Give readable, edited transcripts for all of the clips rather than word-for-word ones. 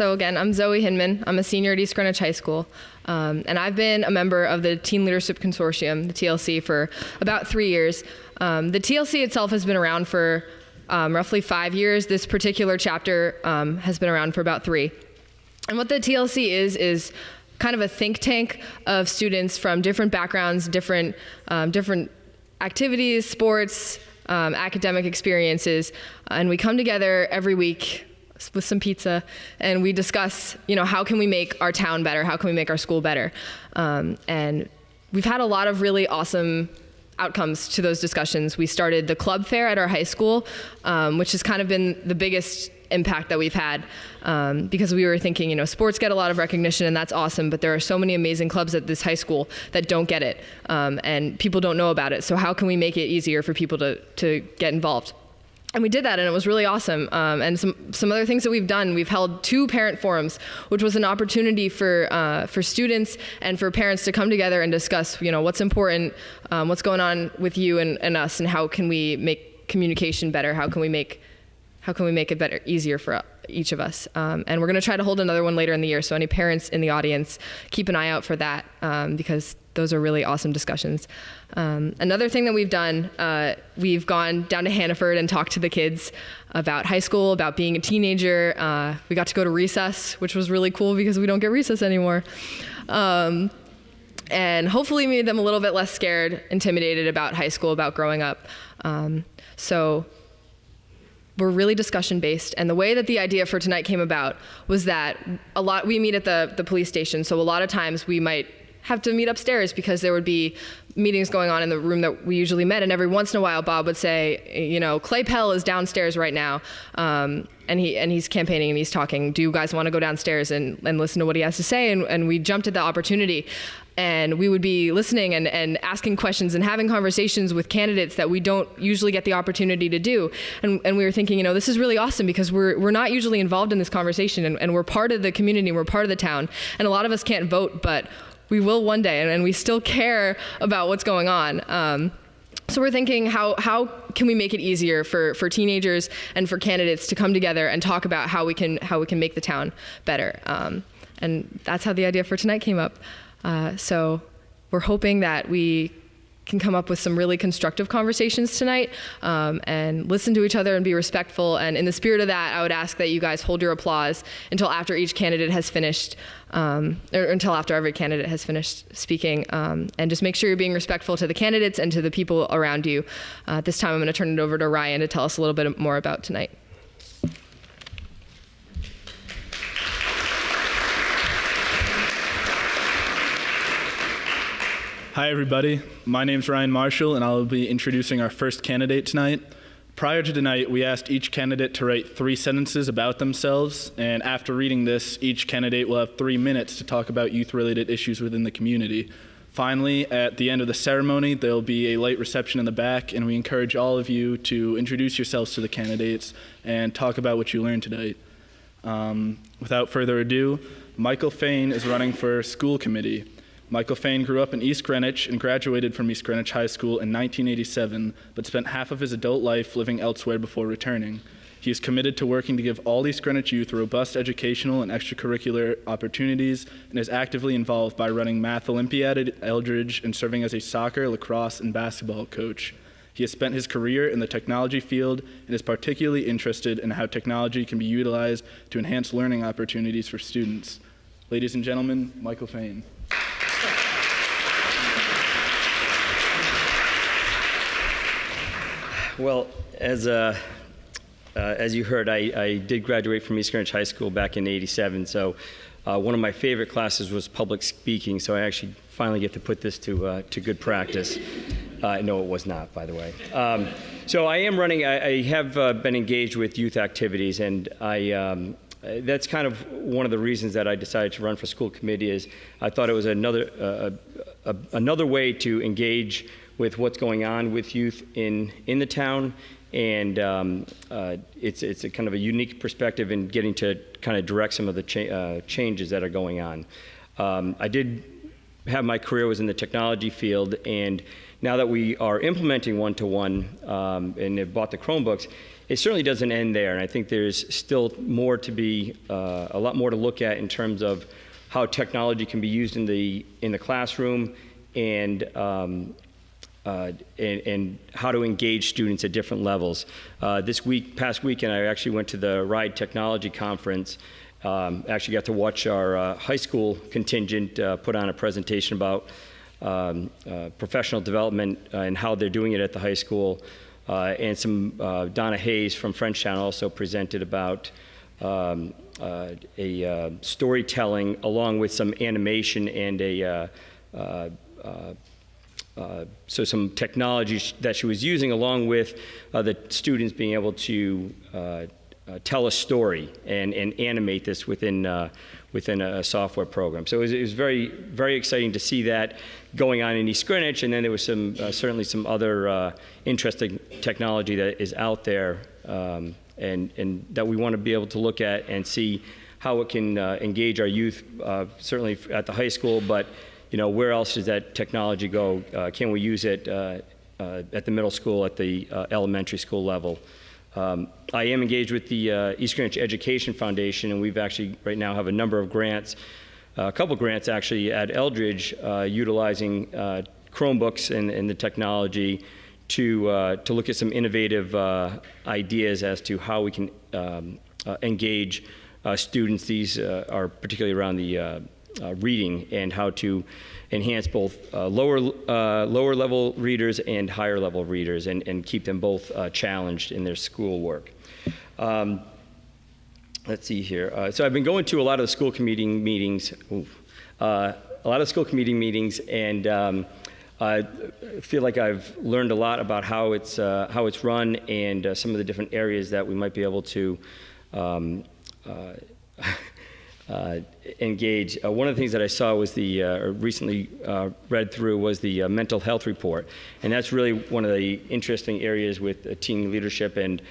So again, I'm Zoe Hinman. I'm a senior at East Greenwich High School. And I've been a member of the Teen Leadership Consortium, the TLC, for about 3 years. The TLC itself has been around for roughly 5 years. This particular chapter has been around for about 3. And what the TLC is kind of a think tank of students from different backgrounds, different activities, sports, academic experiences, and we come together every week with some pizza, and we discuss, how can we make our town better? How can we make our school better? And we've had a lot of really awesome outcomes to those discussions. We started the club fair at our high school, which has kind of been the biggest impact that we've had, because we were thinking, sports get a lot of recognition and that's awesome, but there are so many amazing clubs at this high school that don't get it, and people don't know about it. So how can we make it easier for people to get involved? And we did that, and it was really awesome. And some other things that we've done, we've held 2 parent forums, which was an opportunity for students and for parents to come together and discuss, what's important, what's going on with you and us, and how can we make communication better? How can we make it better, easier for each of us? And we're going to try to hold another one later in the year. So any parents in the audience, keep an eye out for that, because those are really awesome discussions. Another thing that we've done, we've gone down to Hannaford and talked to the kids about high school, about being a teenager. We got to go to recess, which was really cool because we don't get recess anymore. And hopefully made them a little bit less scared, intimidated about high school, about growing up. So we're really discussion based, and the way that the idea for tonight came about was that we meet at the police station, so a lot of times we might have to meet upstairs because there would be meetings going on in the room that we usually met, and every once in a while Bob would say, Clay Pell is downstairs right now, and he's campaigning and he's talking. Do you guys want to go downstairs and listen to what he has to say? And we jumped at the opportunity. And we would be listening and asking questions and having conversations with candidates that we don't usually get the opportunity to do. And we were thinking, this is really awesome because we're not usually involved in this conversation, and we're part of the community, we're part of the town. And a lot of us can't vote, but we will one day, and we still care about what's going on. So we're thinking, how can we make it easier for teenagers and for candidates to come together and talk about how we can make the town better? And that's how the idea for tonight came up. So we're hoping that we can come up with some really constructive conversations tonight, and listen to each other and be respectful. And in the spirit of that, I would ask that you guys hold your applause until after each candidate has finished, or until after every candidate has finished speaking, and just make sure you're being respectful to the candidates and to the people around you. This time I'm going to turn it over to Ryan to tell us a little bit more about tonight. Hi everybody, my name's Ryan Marshall and I'll be introducing our first candidate tonight. Prior to tonight, we asked each candidate to write 3 sentences about themselves, and after reading this, each candidate will have 3 minutes to talk about youth-related issues within the community. Finally, at the end of the ceremony, there'll be a light reception in the back, and we encourage all of you to introduce yourselves to the candidates and talk about what you learned tonight. Without further ado, Michael Fain is running for school committee. Michael Fain grew up in East Greenwich and graduated from East Greenwich High School in 1987, but spent half of his adult life living elsewhere before returning. He is committed to working to give all East Greenwich youth robust educational and extracurricular opportunities, and is actively involved by running Math Olympiad at Eldridge and serving as a soccer, lacrosse, and basketball coach. He has spent his career in the technology field and is particularly interested in how technology can be utilized to enhance learning opportunities for students. Ladies and gentlemen, Michael Fain. Well, as you heard, I did graduate from East Greenwich High School back in '87. So one of my favorite classes was public speaking. So I actually finally get to put this to good practice. No, it was not, by the way. So I am running. I have been engaged with youth activities, and that's kind of one of the reasons that I decided to run for school committee. Is I thought it was another way to engage with what's going on with youth in the town, and it's a kind of a unique perspective in getting to kind of direct some of the changes that are going on. I did have my career was in the technology field, and now that we are implementing one-to-one and have bought the Chromebooks, it certainly doesn't end there. And I think there's still more to be, a lot more to look at in terms of how technology can be used in the classroom and how to engage students at different levels. Past weekend, I actually went to the RIDE Technology Conference. Actually got to watch our high school contingent put on a presentation about professional development and how they're doing it at the high school. And some Donna Hayes from Frenchtown also presented about storytelling along with some animation and so some technology that she was using along with the students being able to tell a story and animate this within a software program. So it was very, very exciting to see that going on in East Greenwich, and then there was some certainly some other interesting technology that is out there and that we want to be able to look at and see how it can engage our youth, certainly at the high school, but where else does that technology go? Can we use it at the middle school, at the elementary school level? I am engaged with the East Greenwich Education Foundation, and we've actually right now have a number of grants, a couple grants actually at Eldridge, utilizing Chromebooks and the technology to look at some innovative ideas as to how we can engage students. These are particularly around the reading and how to enhance both lower level readers and higher level readers and keep them both challenged in their schoolwork. Let's see here. So I've been going to a lot of the school committee meetings, and I feel like I've learned a lot about how it's run and some of the different areas that we might be able to engage. One of the things that I saw was recently read through was the mental health report, and that's really one of the interesting areas with teen leadership and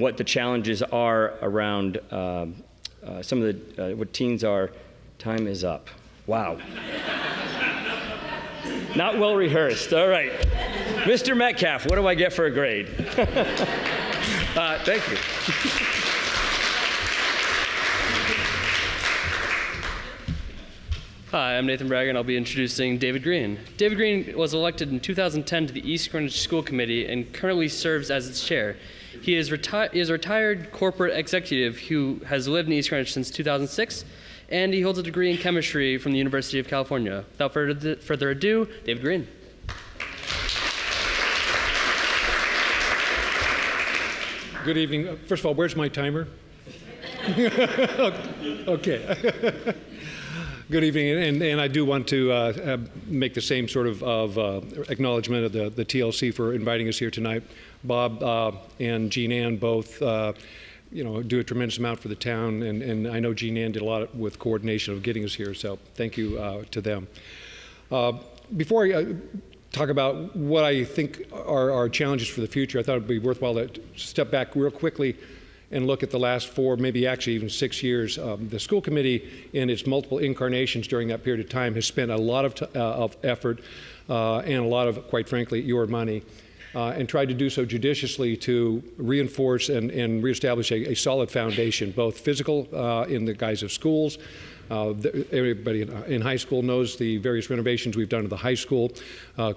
what the challenges are around some of the what teens are. Time is up. Wow. Not well rehearsed. All right, Mr. Metcalf, what do I get for a grade? Thank you. Hi, I'm Nathan Bragger, and I'll be introducing David Green. David Green was elected in 2010 to the East Greenwich School Committee and currently serves as its chair. He is a retired corporate executive who has lived in East Greenwich since 2006, and he holds a degree in chemistry from the University of California. Without further ado, David Green. Good evening. First of all, where's my timer? Okay. Good evening, and I do want to make the same sort of acknowledgement of the TLC for inviting us here tonight. Bob and Jean Ann both, do a tremendous amount for the town, and I know Jean Ann did a lot with coordination of getting us here, so thank you to them. Before I talk about what I think are our challenges for the future, I thought it would be worthwhile to step back real quickly and look at the last 4, maybe actually even 6 years. The school committee, in its multiple incarnations during that period of time, has spent a lot of effort and a lot of, quite frankly, your money, and tried to do so judiciously to reinforce and reestablish a solid foundation, both physical in the guise of schools. Everybody in high school knows the various renovations we've done to the high school.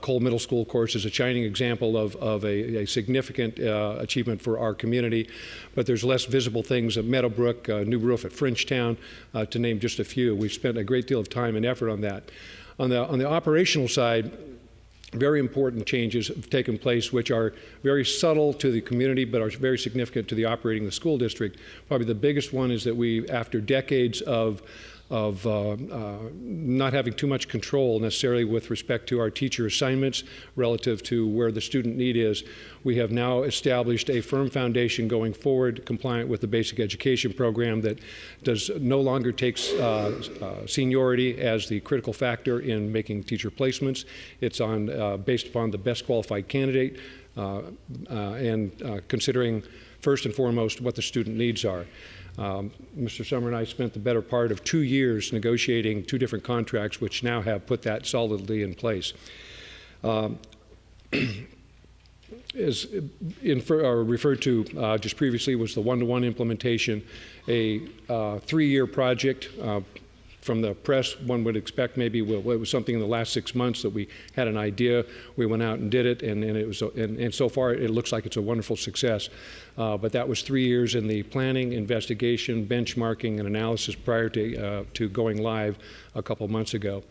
Cole Middle School, of course, is a shining example of a significant achievement for our community. But there's less visible things at Meadowbrook, new roof at Frenchtown, to name just a few. We've spent a great deal of time and effort on that. On the operational side, very important changes have taken place, which are very subtle to the community, but are very significant to the operating of the school district. Probably the biggest one is that we, after decades of not having too much control necessarily with respect to our teacher assignments relative to where the student need is, we have now established a firm foundation going forward compliant with the basic education program that no longer takes seniority as the critical factor in making teacher placements. It's based upon the best qualified candidate and considering first and foremost what the student needs are. Mr. Summer and I spent the better part of 2 years negotiating 2 different contracts, which now have put that solidly in place. is referred to just previously was the one-to-one implementation, a 3-year project. From the press, one would expect maybe it was something in the last 6 months that we had an idea. We went out and did it, and so far it looks like it's a wonderful success. But that was 3 years in the planning, investigation, benchmarking, and analysis prior to going live a couple months ago.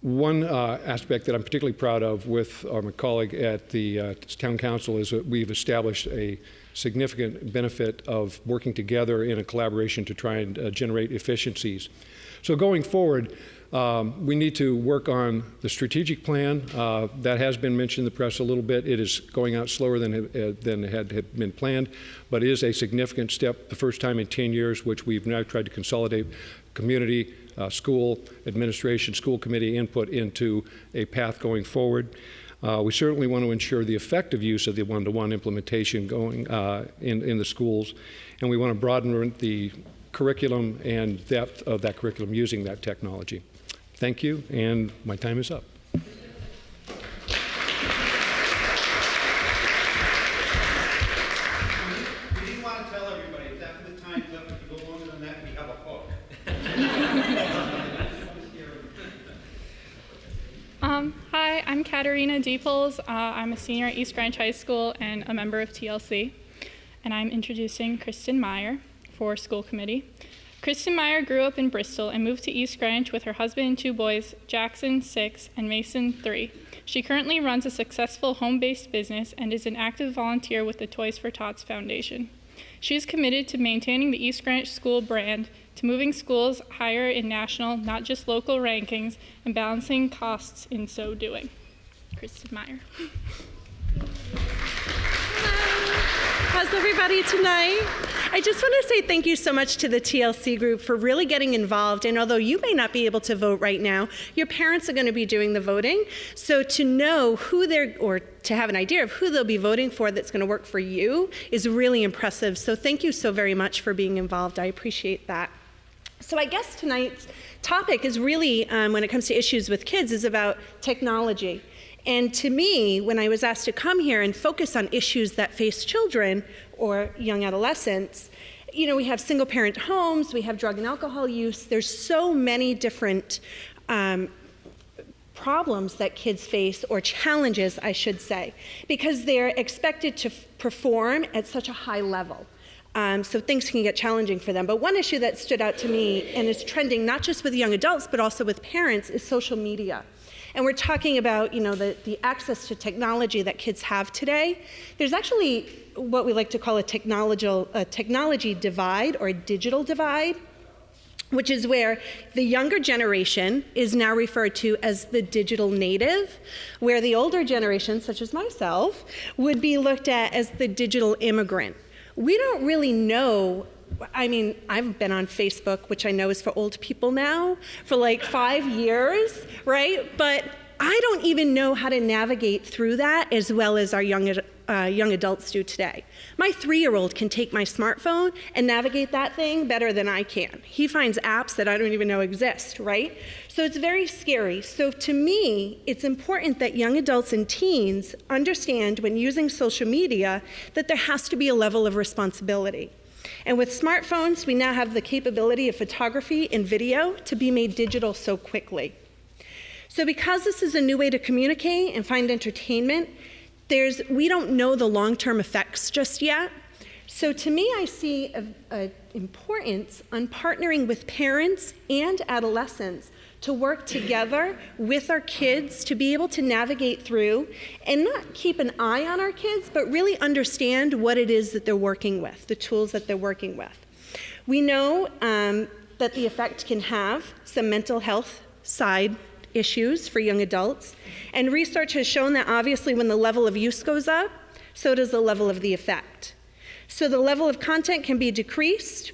One aspect that I'm particularly proud of with my colleague at the Town Council is that we've established a significant benefit of working together in a collaboration to try and generate efficiencies. So going forward, we need to work on the strategic plan. That has been mentioned in the press a little bit. It is going out slower than had been planned, but it is a significant step, the first time in 10 years, which we've now tried to consolidate community, school administration, school committee input into a path going forward. We certainly want to ensure the effective use of the one-to-one implementation going in the schools, and we want to broaden the curriculum and depth of that curriculum using that technology. Thank you, and my time is up. Hi, I'm Katerina Deeples. I'm a senior at East Greenwich High School and a member of TLC. And I'm introducing Kristen Meyer for school committee. Kristen Meyer grew up in Bristol and moved to East Greenwich with her husband and 2 boys, Jackson, 6, and Mason, 3. She currently runs a successful home-based business and is an active volunteer with the Toys for Tots Foundation. She is committed to maintaining the East Greenwich school brand, to moving schools higher in national, not just local rankings, and balancing costs in so doing. Kristen Meyer. How's everybody tonight? I just want to say thank you so much to the TLC group for really getting involved. And although you may not be able to vote right now, your parents are going to be doing the voting. So to know who or to have an idea of who they'll be voting for that's going to work for you is really impressive. So thank you so very much for being involved. I appreciate that. So I guess tonight's topic is really, when it comes to issues with kids, is about technology. And to me, when I was asked to come here and focus on issues that face children or young adolescents, you know, we have single-parent homes, we have drug and alcohol use. There's so many different problems that kids face, or challenges, I should say, because they're expected to perform at such a high level. So things can get challenging for them. But one issue that stood out to me, and is trending not just with young adults, but also with parents, is social media. And we're talking about, you know, the access to technology that kids have today. There's actually what we like to call a technology divide, or a digital divide, which is where the younger generation is now referred to as the digital native, where the older generation, such as myself, would be looked at as the digital immigrant. We don't really know. I mean, I've been on Facebook, which I know is for old people now, for like 5 years, right? But I don't even know how to navigate through that as well as our young adults do today. My 3-year-old can take my smartphone and navigate that thing better than I can. He finds apps that I don't even know exist, right? So it's very scary. So to me, it's important that young adults and teens understand when using social media that there has to be a level of responsibility. And with smartphones, we now have the capability of photography and video to be made digital so quickly. So because this is a new way to communicate and find entertainment, we don't know the long-term effects just yet. So to me, I see an importance on partnering with parents and adolescents to work together with our kids to be able to navigate through and not keep an eye on our kids, but really understand what it is that they're working with, the tools that they're working with. We know that the effect can have some mental health side issues for young adults, and research has shown that obviously when the level of use goes up, so does the level of the effect. So the level of content can be decreased,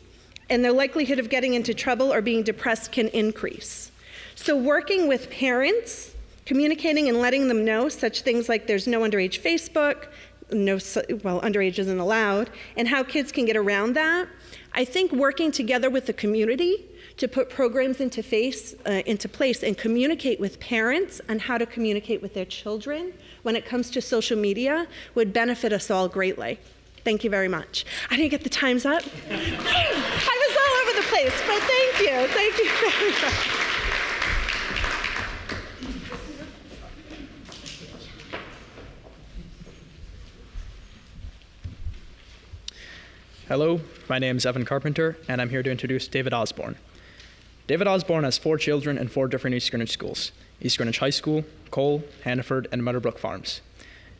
and their likelihood of getting into trouble or being depressed can increase. So working with parents, communicating and letting them know such things like there's no underage Facebook, underage isn't allowed, and how kids can get around that. I think working together with the community to put programs into place and communicate with parents on how to communicate with their children when it comes to social media would benefit us all greatly. Thank you very much. I didn't get the times up. I was all over the place, but thank you. Thank you very much. Hello, my name is Evan Carpenter, and I'm here to introduce David Osborne. David Osborne has 4 children in 4 different East Greenwich schools: East Greenwich High School, Cole, Hannaford, and Meadowbrook Farms.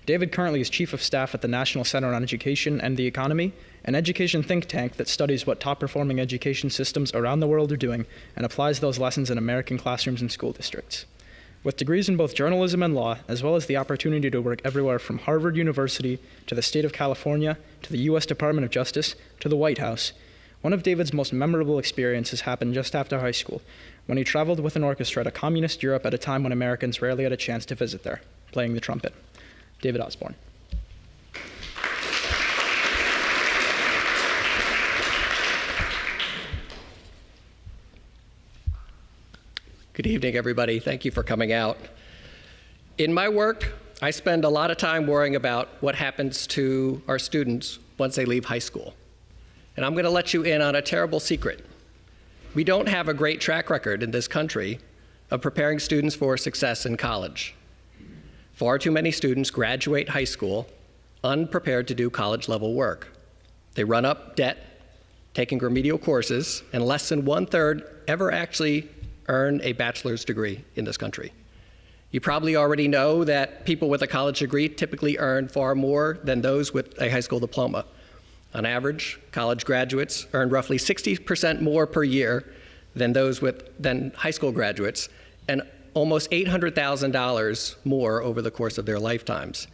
David currently is Chief of Staff at the National Center on Education and the Economy, an education think tank that studies what top-performing education systems around the world are doing and applies those lessons in American classrooms and school districts. With degrees in both journalism and law, as well as the opportunity to work everywhere from Harvard University to the state of California to the U.S. Department of Justice to the White House, one of David's most memorable experiences happened just after high school, when he traveled with an orchestra to communist Europe at a time when Americans rarely had a chance to visit there, playing the trumpet. David Osborne. Good evening, everybody. Thank you for coming out. In my work, I spend a lot of time worrying about what happens to our students once they leave high school. And I'm going to let you in on a terrible secret. We don't have a great track record in this country of preparing students for success in college. Far too many students graduate high school unprepared to do college-level work. They run up debt, taking remedial courses, and less than 1/3 ever actually earn a bachelor's degree in this country. You probably already know that people with a college degree typically earn far more than those with a high school diploma. On average, college graduates earn roughly 60% more per year than high school graduates, and almost $800,000 more over the course of their lifetimes.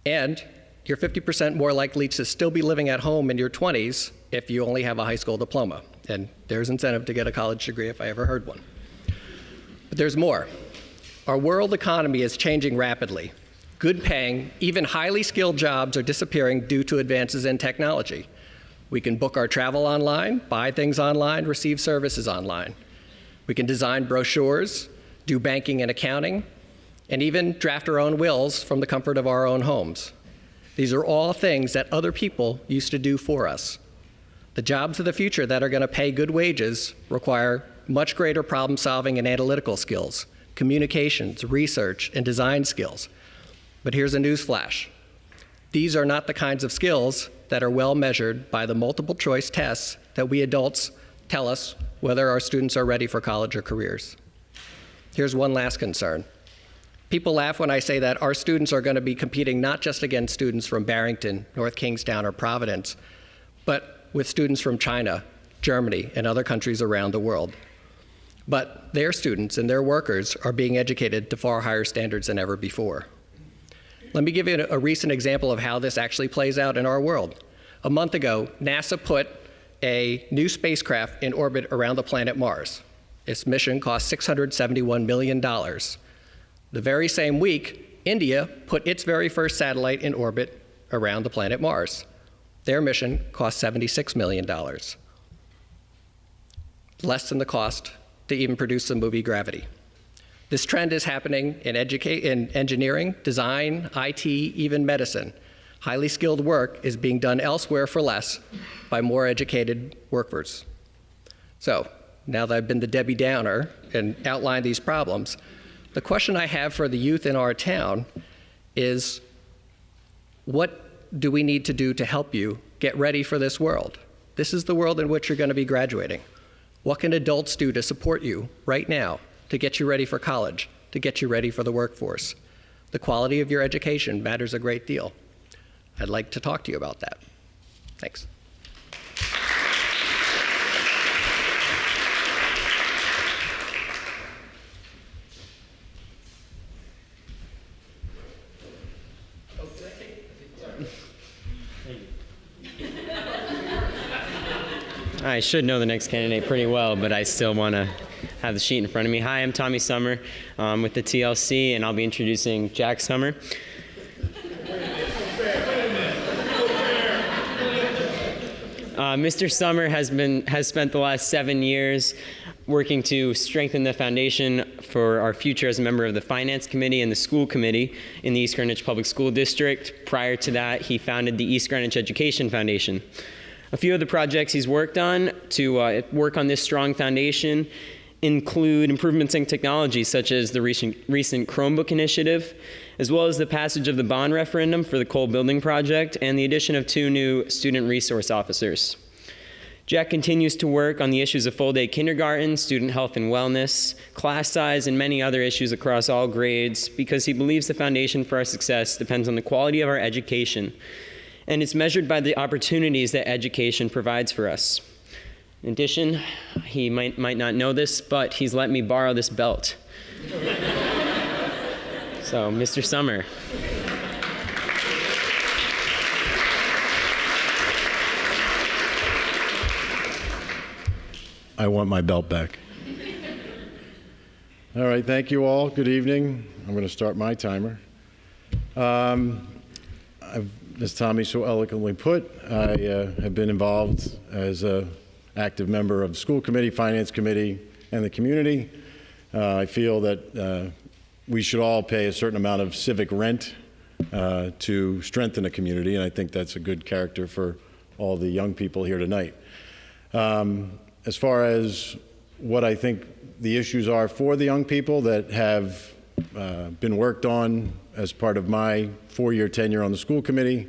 And you're 50% more likely to still be living at home in your 20s if you only have a high school diploma. And there's incentive to get a college degree if I ever heard one. But there's more. Our world economy is changing rapidly. Good paying, even highly skilled jobs are disappearing due to advances in technology. We can book our travel online, buy things online, receive services online. We can design brochures, do banking and accounting, and even draft our own wills from the comfort of our own homes. These are all things that other people used to do for us. The jobs of the future that are going to pay good wages require much greater problem-solving and analytical skills, communications, research, and design skills. But here's a news flash. These are not the kinds of skills that are well measured by the multiple choice tests that we adults tell us whether our students are ready for college or careers. Here's one last concern. People laugh when I say that our students are going to be competing not just against students from Barrington, North Kingstown, or Providence, but with students from China, Germany, and other countries around the world. But their students and their workers are being educated to far higher standards than ever before. Let me give you a recent example of how this actually plays out in our world. A month ago, NASA put a new spacecraft in orbit around the planet Mars. Its mission cost $671 million. The very same week, India put its very first satellite in orbit around the planet Mars. Their mission cost $76 million. Less than the cost to even produce the movie Gravity. This trend is happening in engineering, design, IT, even medicine. Highly skilled work is being done elsewhere for less by more educated workers. So, now that I've been the Debbie Downer and outlined these problems, the question I have for the youth in our town is, what do we need to do to help you get ready for this world? This is the world in which you're going to be graduating. What can adults do to support you right now to get you ready for college, to get you ready for the workforce? The quality of your education matters a great deal. I'd like to talk to you about that. Thanks. I should know the next candidate pretty well, but I still want to have the sheet in front of me. Hi, I'm Tommy Summer with the TLC, and I'll be introducing Jack Summer. Mr. Summer has spent the last 7 years working to strengthen the foundation for our future as a member of the Finance Committee and the School Committee in the East Greenwich Public School District. Prior to that, he founded the East Greenwich Education Foundation. A few of the projects he's worked on to work on this strong foundation include improvements in technology, such as the recent Chromebook initiative, as well as the passage of the bond referendum for the Cole Building Project and the addition of 2 new student resource officers. Jack continues to work on the issues of full-day kindergarten, student health and wellness, class size, and many other issues across all grades because he believes the foundation for our success depends on the quality of our education, and it's measured by the opportunities that education provides for us. In addition, he might not know this, but he's let me borrow this belt. So, Mr. Summer. I want my belt back. All right, thank you all. Good evening. I'm going to start my timer. As Tommy so eloquently put, I have been involved as an active member of the school committee, finance committee, and the community. I feel that we should all pay a certain amount of civic rent to strengthen a community, and I think that's a good character for all the young people here tonight. As far as what I think the issues are for the young people that have been worked on as part of my 4-year tenure on the school committee,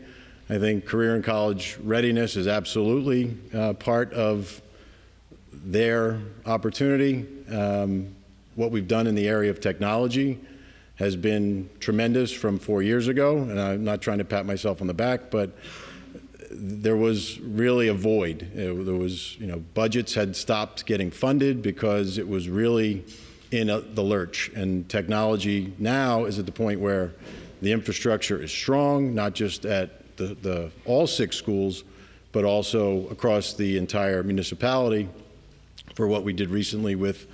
I think career and college readiness is absolutely part of their opportunity. What we've done in the area of technology has been tremendous from 4 years ago, and I'm not trying to pat myself on the back, but there was really a void. There was, budgets had stopped getting funded because it was really in the lurch. And technology now is at the point where the infrastructure is strong, not just at all 6 schools, but also across the entire municipality for what we did recently with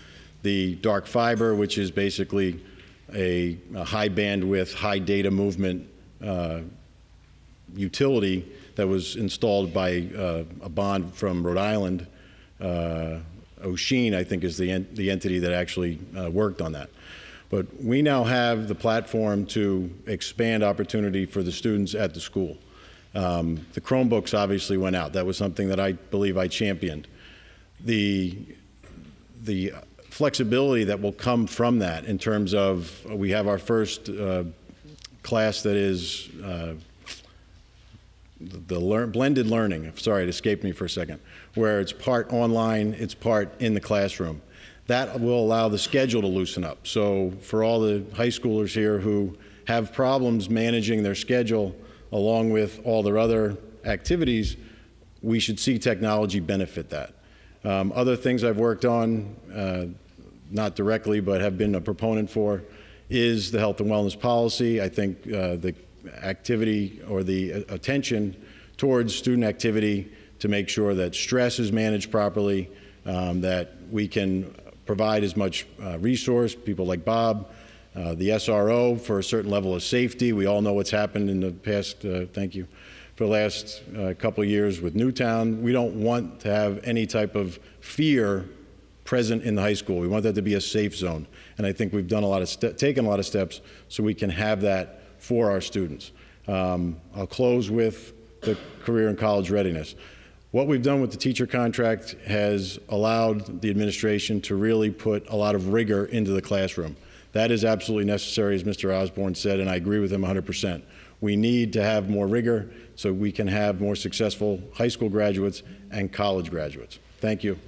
the dark fiber, which is basically a high bandwidth, high data movement utility that was installed by a bond from Rhode Island. O'Sheen, I think, is the entity that actually worked on that. But we now have the platform to expand opportunity for the students at the school. The Chromebooks obviously went out. That was something that I believe I championed. The flexibility that will come from that in terms of we have our first class that is blended learning. Sorry, it escaped me for a second, where it's part online, it's part in the classroom. That will allow the schedule to loosen up. So for all the high schoolers here who have problems managing their schedule along with all their other activities, we should see technology benefit that. Other things I've worked on, not directly, but have been a proponent for, is the health and wellness policy. I think the activity or the attention towards student activity to make sure that stress is managed properly, that we can provide as much resource, people like Bob, the SRO for a certain level of safety. We all know what's happened in the past, thank you, for the last couple of years with Newtown. We don't want to have any type of fear present in the high school. We want that to be a safe zone. And I think we've done taken a lot of steps so we can have that for our students. I'll close with the career and college readiness. What we've done with the teacher contract has allowed the administration to really put a lot of rigor into the classroom. That is absolutely necessary, as Mr. Osborne said, and I agree with him 100%. We need to have more rigor so we can have more successful high school graduates and college graduates. Thank you.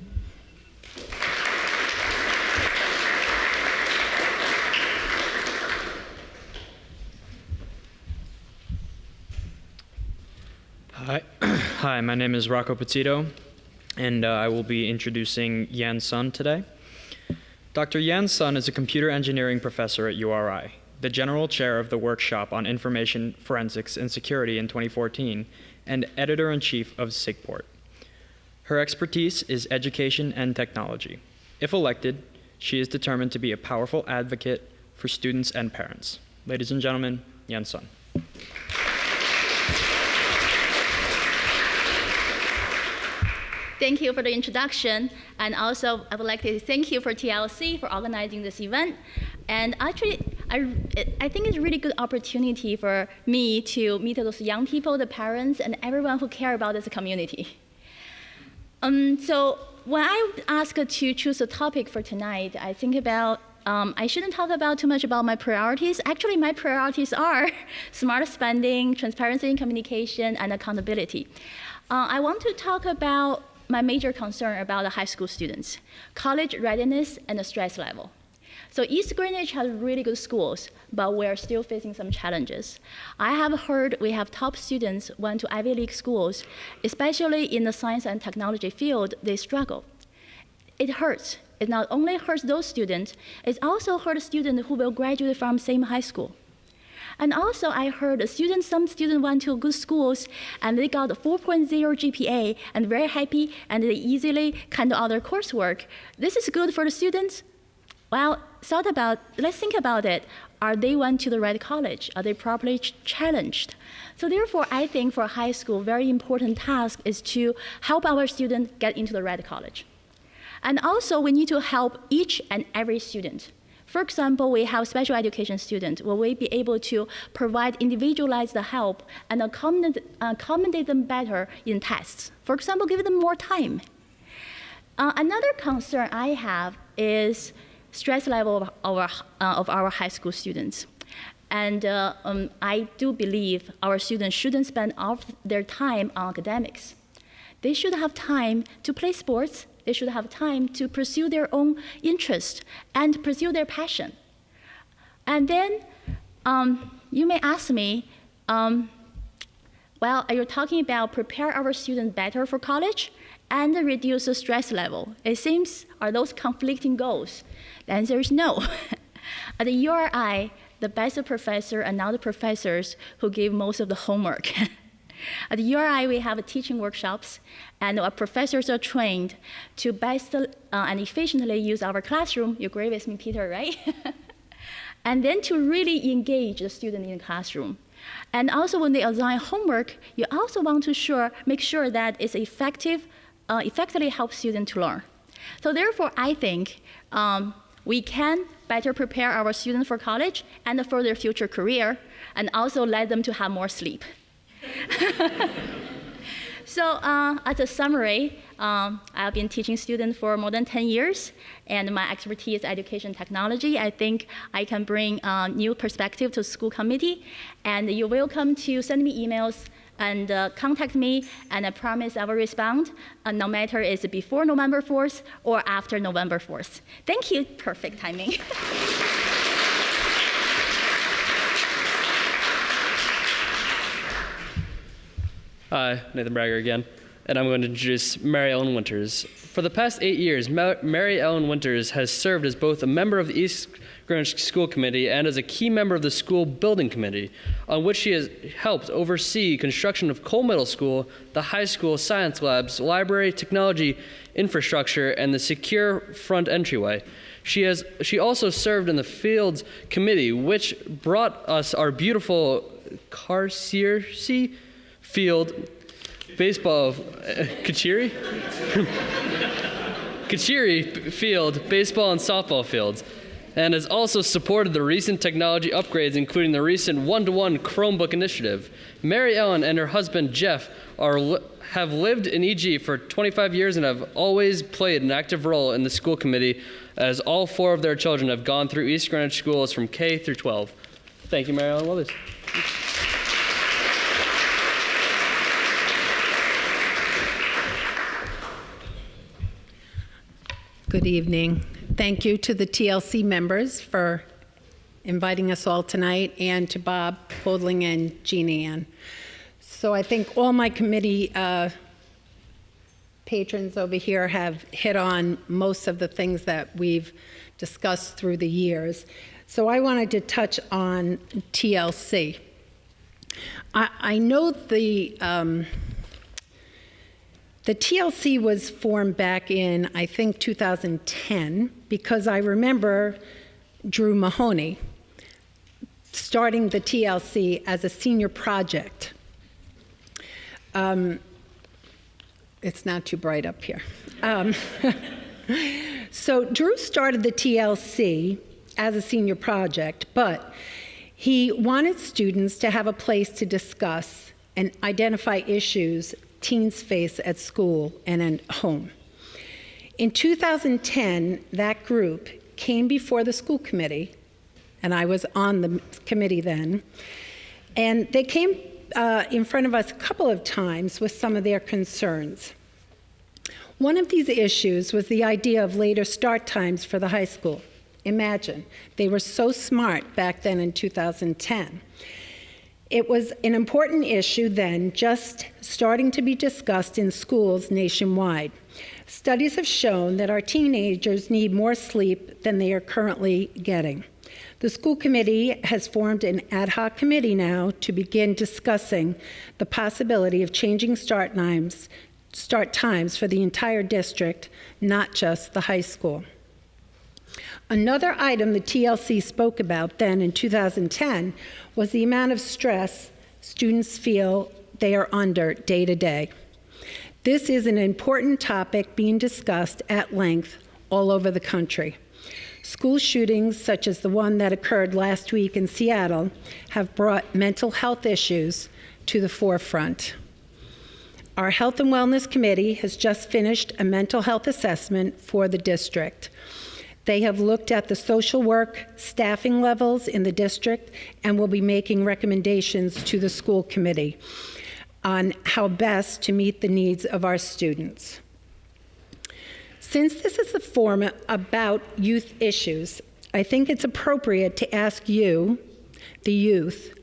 Hi, my name is Rocco Petito, and I will be introducing Yan Sun today. Dr. Yan Sun is a computer engineering professor at URI, the general chair of the workshop on information forensics and security in 2014, and editor-in-chief of SIGPort. Her expertise is education and technology. If elected, she is determined to be a powerful advocate for students and parents. Ladies and gentlemen, Yan Sun. Thank you for the introduction. And also, I would like to thank you for TLC for organizing this event. And actually, I think it's a really good opportunity for me to meet those young people, the parents, and everyone who care about this community. So when I asked to choose a topic for tonight, I think about I shouldn't talk about too much about my priorities. Actually, my priorities are smart spending, transparency in communication, and accountability. I want to talk about my major concern about the high school students, college readiness, and the stress level. So East Greenwich has really good schools, but we're still facing some challenges. I have heard we have top students went to Ivy League schools, especially in the science and technology field, they struggle. It hurts. It not only hurts those students, it also hurts students who will graduate from same high school. And also I heard some students went to good schools and they got a 4.0 GPA and very happy and they easily can do other coursework. This is good for the students? Well, let's think about it. Are they went to the right college? Are they properly challenged? So therefore, I think for high school, very important task is to help our students get into the right college. And also, we need to help each and every student. For example, we have special education students. Will we be able to provide individualized help and accommodate them better in tests? For example, give them more time. Another concern I have is stress level of our high school students. And I do believe our students shouldn't spend all their time on academics. They should have time to play sports. They should have time to pursue their own interest and pursue their passion. And then you may ask me, well, are you talking about prepare our students better for college and reduce the stress level? It seems, are those conflicting goals? The answer is no. At the URI, the best professor are not the professors who give most of the homework. At the URI, we have teaching workshops, and our professors are trained to best and efficiently use our classroom. You agree with me, Peter, right? And then to really engage the student in the classroom. And also when they assign homework, you also want to make sure that it's effectively help students to learn. So therefore, I think we can better prepare our students for college and for their future career, and also let them to have more sleep. So as a summary, I've been teaching students for more than 10 years, and my expertise is education technology. I think I can bring new perspective to school committee, and you're welcome to send me emails and contact me, and I promise I will respond, no matter it's before November 4th or after November 4th. Thank you, perfect timing. Hi, Nathan Bragger again, and I'm going to introduce Mary Ellen Winters. For the past 8 years, Mary Ellen Winters has served as both a member of the East Greenwich School Committee and as a key member of the School Building Committee, on which she has helped oversee construction of Cole Middle School, the high school science labs, library, technology, infrastructure, and the secure front entryway. She also served in the Fields Committee, which brought us our beautiful Carcierci Field baseball, Kachiri? Kachiri Field baseball and softball fields, and has also supported the recent technology upgrades, including the recent one-to-one Chromebook initiative. Mary Ellen and her husband Jeff have lived in EG for 25 years and have always played an active role in the school committee, as all 4 of their children have gone through East Greenwich schools from K through 12. Thank you, Mary Ellen Withers. Good evening. Thank you to the TLC members for inviting us all tonight, and to Bob Houghtaling and Jean Ann. So I think all my committee patrons over here have hit on most of the things that we've discussed through the years. So I wanted to touch on TLC. I know the TLC was formed back in, I think, 2010, because I remember Drew Mahoney starting the TLC as a senior project. It's not too bright up here. So Drew started the TLC as a senior project, but he wanted students to have a place to discuss and identify issues teens face at school and at home. In 2010, that group came before the school committee, and I was on the committee then, and they came in front of us a couple of times with some of their concerns. One of these issues was the idea of later start times for the high school. Imagine, they were so smart back then in 2010. It was an important issue then, just starting to be discussed in schools nationwide. Studies have shown that our teenagers need more sleep than they are currently getting. The school committee has formed an ad hoc committee now to begin discussing the possibility of changing start times for the entire district, not just the high school. Another item the TLC spoke about then in 2010 was the amount of stress students feel they are under day to day. This is an important topic being discussed at length all over the country. School shootings, such as the one that occurred last week in Seattle, have brought mental health issues to the forefront. Our Health and Wellness Committee has just finished a mental health assessment for the district. They have looked at the social work staffing levels in the district and will be making recommendations to the school committee on how best to meet the needs of our students. Since this is a forum about youth issues, I think it's appropriate to ask you, the youth,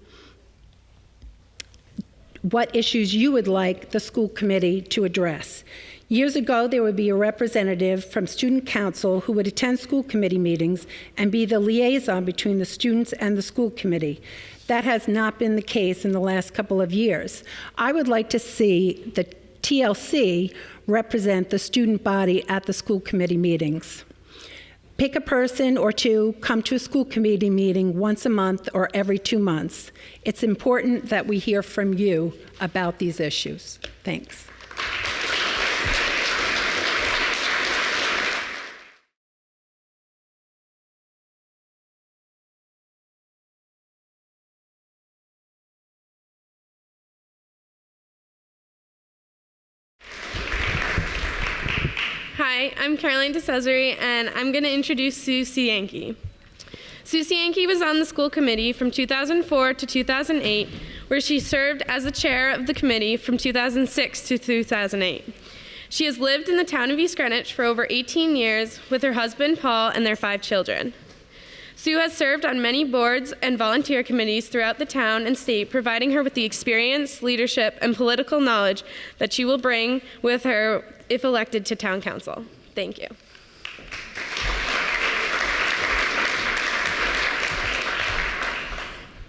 what issues you would like the school committee to address. Years ago, there would be a representative from student council who would attend school committee meetings and be the liaison between the students and the school committee. That has not been the case in the last couple of years. I would like to see the TLC represent the student body at the school committee meetings. Pick a person or two, come to a school committee meeting once a month or every 2 months. It's important that we hear from you about these issues. Thanks. Hi, I'm Caroline DeCesare, and I'm going to introduce Susie Yankee. Susie Yankee was on the school committee from 2004 to 2008, where she served as the chair of the committee from 2006 to 2008. She has lived in the town of East Greenwich for over 18 years with her husband, Paul, and their 5 children. Sue has served on many boards and volunteer committees throughout the town and state, providing her with the experience, leadership, and political knowledge that she will bring with her if elected to town council. Thank you.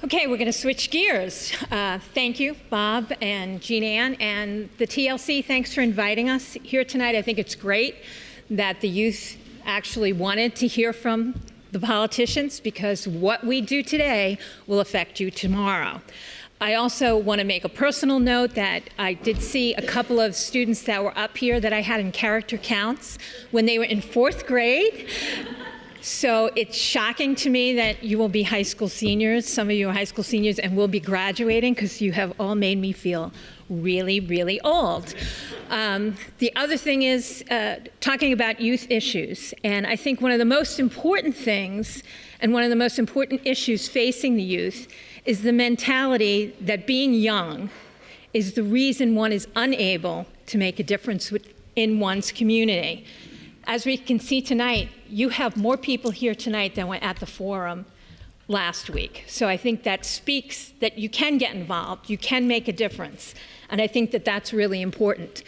Okay, we're going to switch gears. Thank you, Bob and Jean Ann, and the TLC. Thanks for inviting us here tonight. I think it's great that the youth actually wanted to hear from the politicians, because what we do today will affect you tomorrow. I also want to make a personal note that I did see a couple of students that were up here that I had in character counts when they were in 4th grade. So it's shocking to me that you will be high school seniors. Some of you are high school seniors and will be graduating, because you have all made me feel really, really old. The other thing is talking about youth issues. And I think one of the most important things and one of the most important issues facing the youth is the mentality that being young is the reason one is unable to make a difference in one's community. As we can see tonight, you have more people here tonight than were at the forum last week. So I think that speaks that you can get involved, you can make a difference. And I think that that's really important.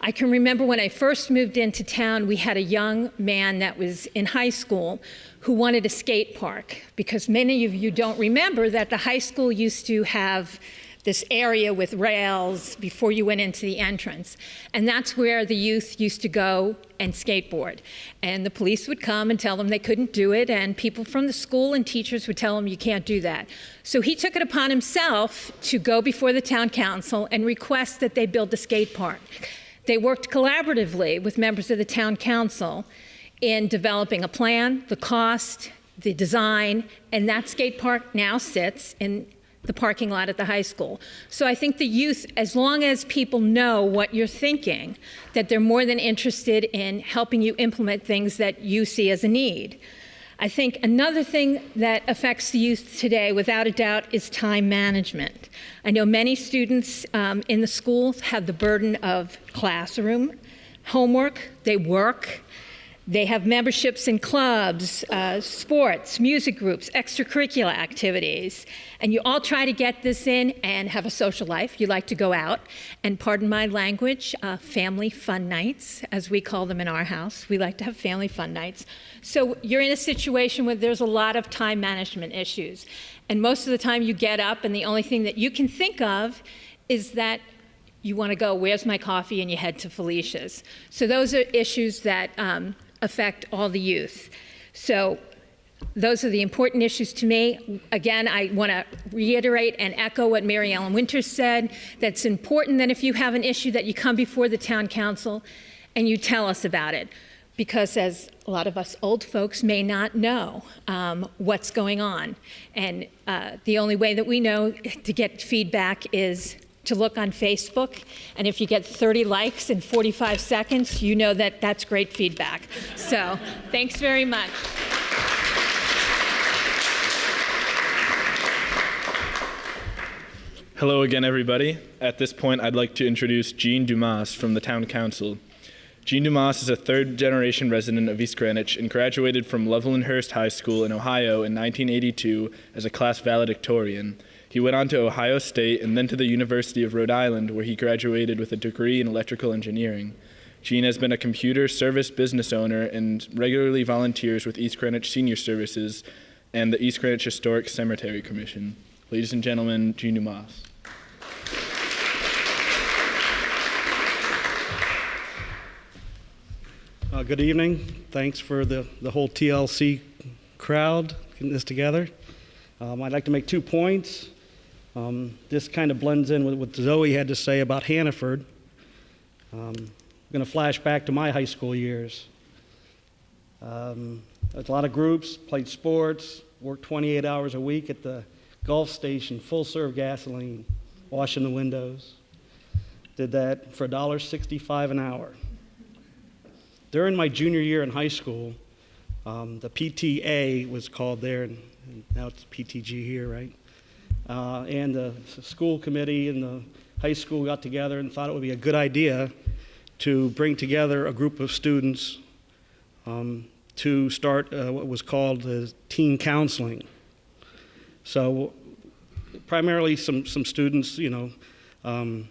I can remember when I first moved into town, we had a young man that was in high school who wanted a skate park, because many of you don't remember that the high school used to have this area with rails before you went into the entrance. And that's where the youth used to go and skateboard. And the police would come and tell them they couldn't do it, and people from the school and teachers would tell them you can't do that. So he took it upon himself to go before the town council and request that they build a skate park. They worked collaboratively with members of the town council in developing a plan, the cost, the design, and that skate park now sits in the parking lot at the high school. So I think the youth, as long as people know what you're thinking, that they're more than interested in helping you implement things that you see as a need. I think another thing that affects the youth today, without a doubt, is time management. I know many students in the schools have the burden of classroom, homework, they work, they have memberships in clubs, sports, music groups, extracurricular activities, and you all try to get this in and have a social life. You like to go out, and pardon my language, family fun nights, as we call them in our house. We like to have family fun nights. So you're in a situation where there's a lot of time management issues, and most of the time you get up and the only thing that you can think of is that you want to go, where's my coffee, and you head to Felicia's. So those are issues that affect all the youth. So those are the important issues to me. Again, I want to reiterate and echo what Mary Ellen Winters said, that's important that if you have an issue that you come before the town council and you tell us about it. Because as a lot of us old folks may not know what's going on. And the only way that we know to get feedback is to look on Facebook, and if you get 30 likes in 45 seconds, you know that that's great feedback. So, thanks very much. Hello again, everybody. At this point, I'd like to introduce Jean Dumas from the Town Council. Jean Dumas is a third-generation resident of East Greenwich and graduated from Levellandhurst High School in Ohio in 1982 as a class valedictorian. He went on to Ohio State and then to the University of Rhode Island, where he graduated with a degree in electrical engineering. Jean has been a computer service business owner and regularly volunteers with East Greenwich Senior Services and the East Greenwich Historic Cemetery Commission. Ladies and gentlemen, Jean Dumas. Good evening. Thanks for the whole TLC crowd getting this together. I'd like to make 2 points. This kind of blends in with what Zoe had to say about Hannaford. I'm going to flash back to my high school years. A lot of groups, played sports, worked 28 hours a week at the Gulf Station, full-serve gasoline, washing the windows. Did that for $1.65 an hour. During my junior year in high school, the PTA was called there, and now it's PTG here, right? And the school committee and the high school got together and thought it would be a good idea to bring together a group of students to start what was called teen counseling. So primarily some students, National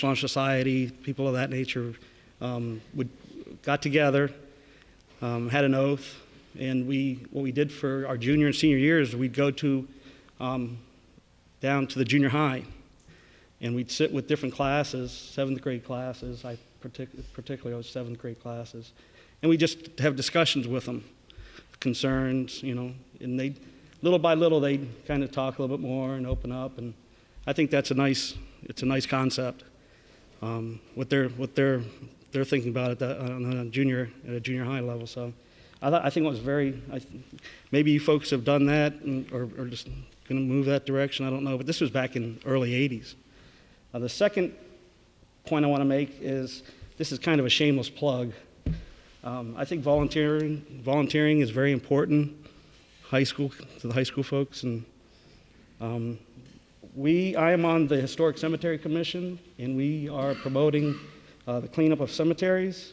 Honor Society, people of that nature, got together, had an oath, and what we did for our junior and senior years, we'd go to down to the junior high, and we'd sit with different classes, 7th grade classes, particularly was 7th grade classes, and we just have discussions with them, concerns, and they, little by little, they kind of talk a little bit more and open up, and I think it's a nice concept. What they're thinking about at a junior high level. So I think it was maybe you folks have done that or just going to move that direction. I don't know, but this was back in early 80s. The second point I want to make is this is kind of a shameless plug. I think volunteering is very important. To the high school folks, and I am on the Historic Cemetery Commission, and we are promoting the cleanup of cemeteries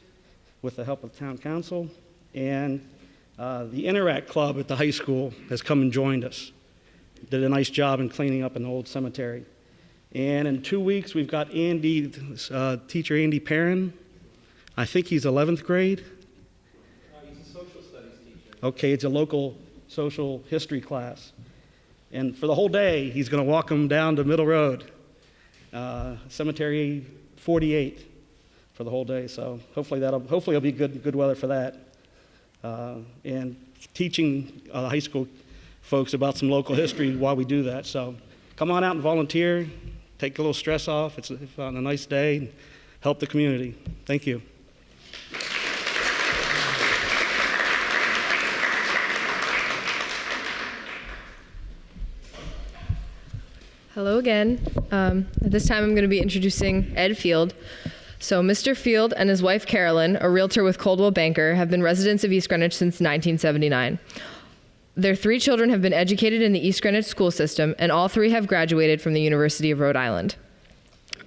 with the help of the town council, and the Interact Club at the high school has come and joined us. Did a nice job in cleaning up an old cemetery. And in 2 weeks, we've got teacher Andy Perrin. I think he's 11th grade. He's a social studies teacher. Okay, it's a local social history class. And for the whole day, he's going to walk them down to Middle Road, Cemetery 48, for the whole day. So hopefully it'll be good weather for that. And teaching high school folks about some local history while we do that. So come on out and volunteer, take a little stress off. It's on a nice day. help the community. Thank you. Hello again. At this time, I'm going to be introducing Ed Field. So Mr. Field and his wife, Carolyn, a realtor with Coldwell Banker, have been residents of East Greenwich since 1979. Their 3 children have been educated in the East Greenwich school system, and all 3 have graduated from the University of Rhode Island.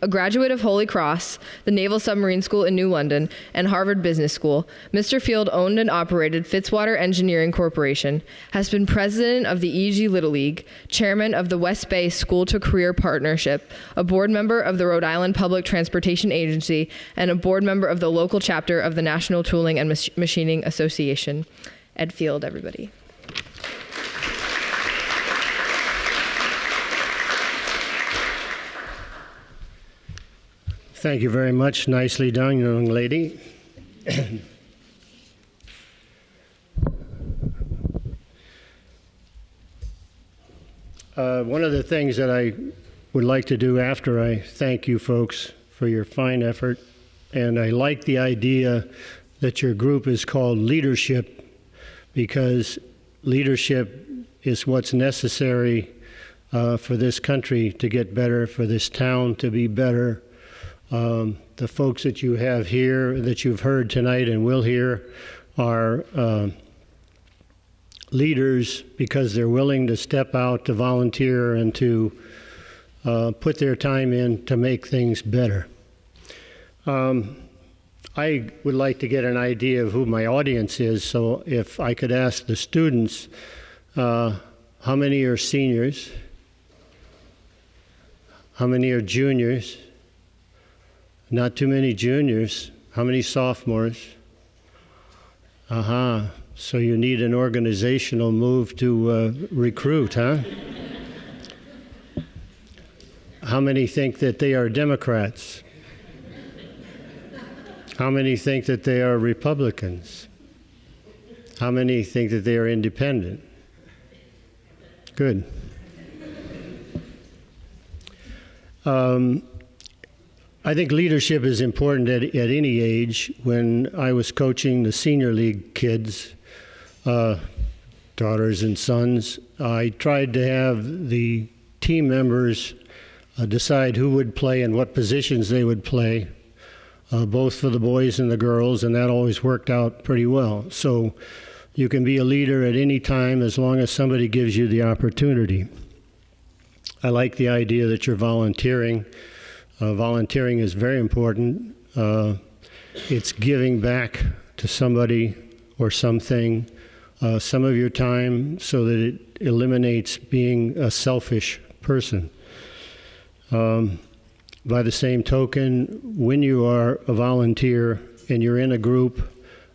A graduate of Holy Cross, the Naval Submarine School in New London, and Harvard Business School, Mr. Field owned and operated Fitzwater Engineering Corporation, has been president of the EG Little League, chairman of the West Bay School to Career Partnership, a board member of the Rhode Island Public Transportation Agency, and a board member of the local chapter of the National Tooling and Machining Association. Ed Field, everybody. Thank you very much. Nicely done, young lady. One of the things that I would like to do after I thank you folks for your fine effort, and I like the idea that your group is called Leadership, because leadership is what's necessary for this country to get better, for this town to be better. The folks that you have here, that you've heard tonight and will hear, are leaders because they're willing to step out, to volunteer, and to put their time in to make things better. I would like to get an idea of who my audience is, so if I could ask the students, how many are seniors? How many are juniors? Not too many juniors. How many sophomores? Aha. So you need an organizational move to recruit, huh? How many think that they are Democrats? How many think that they are Republicans? How many think that they are independent? Good. I think leadership is important at any age. When I was coaching the senior league kids, daughters and sons, I tried to have the team members decide who would play and what positions they would play, both for the boys and the girls, and that always worked out pretty well. So you can be a leader at any time as long as somebody gives you the opportunity. I like the idea that you're volunteering. Volunteering is very important. It's giving back to somebody or something some of your time so that it eliminates being a selfish person. By the same token, when you are a volunteer and you're in a group,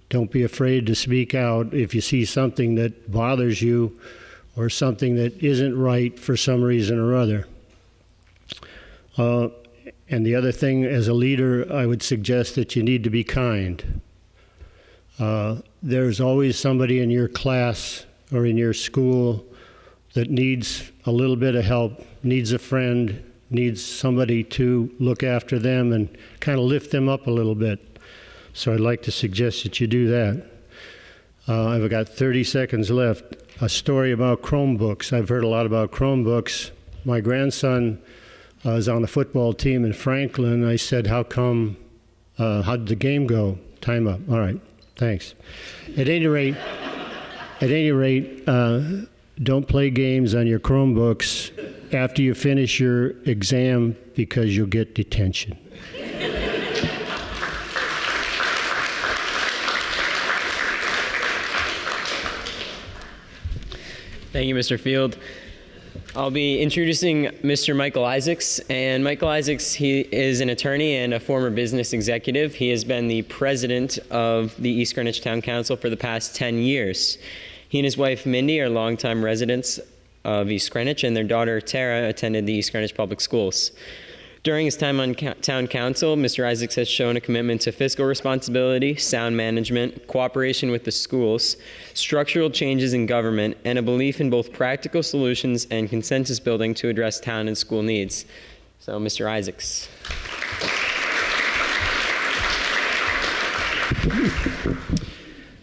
don't be afraid to speak out if you see something that bothers you or something that isn't right for some reason or other. And the other thing, as a leader, I would suggest that you need to be kind. There's always somebody in your class or in your school that needs a little bit of help, needs a friend, needs somebody to look after them and kind of lift them up a little bit. So I'd like to suggest that you do that. I've got 30 seconds left. A story about Chromebooks. I've heard a lot about Chromebooks. My grandson is on the football team in Franklin. I said, how come, how did the game go? Time up. All right, thanks. At any rate, don't play games on your Chromebooks after you finish your exam because you'll get detention. Thank you, Mr. Field. I'll be introducing Mr. Michael Isaacs. And Michael Isaacs, he is an attorney and a former business executive. He has been the president of the East Greenwich Town Council for the past 10 years. He and his wife, Mindy, are longtime residents of East Greenwich, and their daughter, Tara, attended the East Greenwich Public Schools. During his time on Town Council, Mr. Isaacs has shown a commitment to fiscal responsibility, sound management, cooperation with the schools, structural changes in government, and a belief in both practical solutions and consensus building to address town and school needs. So, Mr. Isaacs.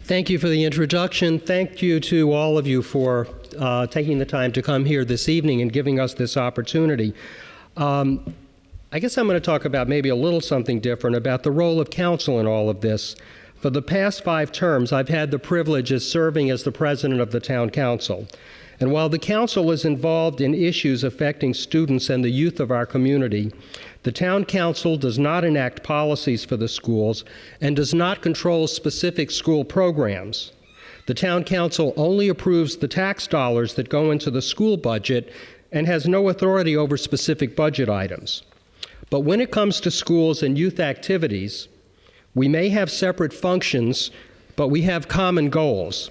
Thank you for the introduction. Thank you to all of you for taking the time to come here this evening and giving us this opportunity. I guess I'm going to talk about maybe a little something different about the role of council in all of this. For the past 5 terms, I've had the privilege of serving as the president of the town council. And while the council is involved in issues affecting students and the youth of our community, the town council does not enact policies for the schools and does not control specific school programs. The town council only approves the tax dollars that go into the school budget and has no authority over specific budget items. But when it comes to schools and youth activities, we may have separate functions, but we have common goals.